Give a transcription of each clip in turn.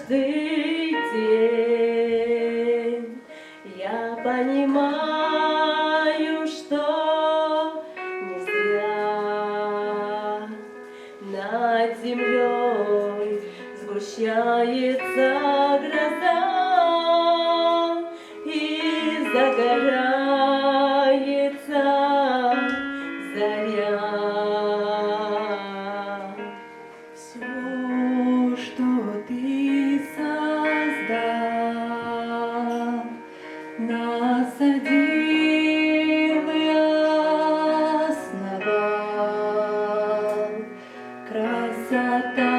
каждый день. Я понимаю, что не зря над землей сгущается гроза и загорается заря. Все, что ты создал, насадил и основал, красота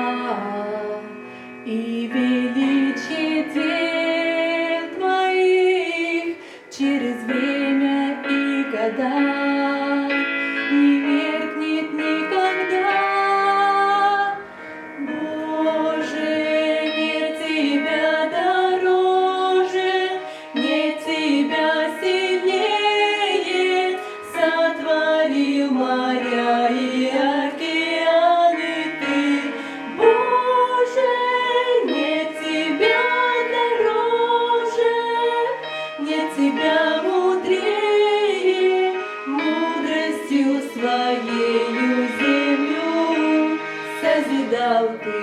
и величие дел твоих через время и года не меркнет никогда. Боже, нет тебя дороже, нет тебя сильнее, сотворил моря и океаны ты. Боже, нет тебя дороже, нет тебя мудрее, мудростью своею землю созидал ты.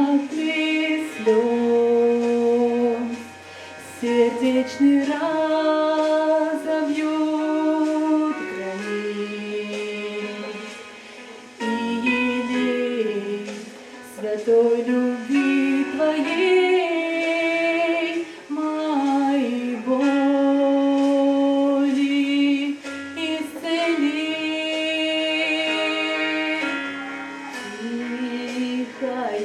Капли слез сердечный разобьют границ, и елей святой любви твоей мои боли исцелит. Тихо и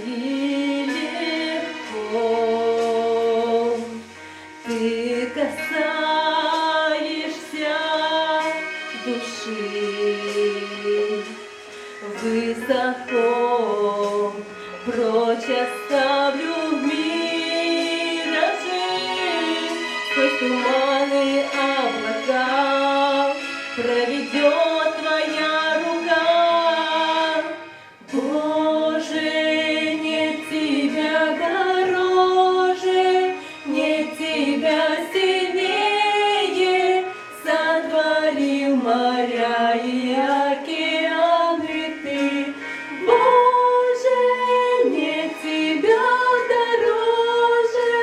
легко ты касаешься души, высоко прочь оставлю миражи, сквозь туманы облака проведет твоя рука. Боже, нет тебя дороже, нет тебя сильнее, сотворил моря и океаны ты. Боже, нет тебя дороже,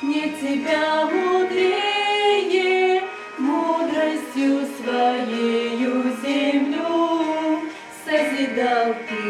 нет тебя мудрее, мудростью своею землю созидал ты.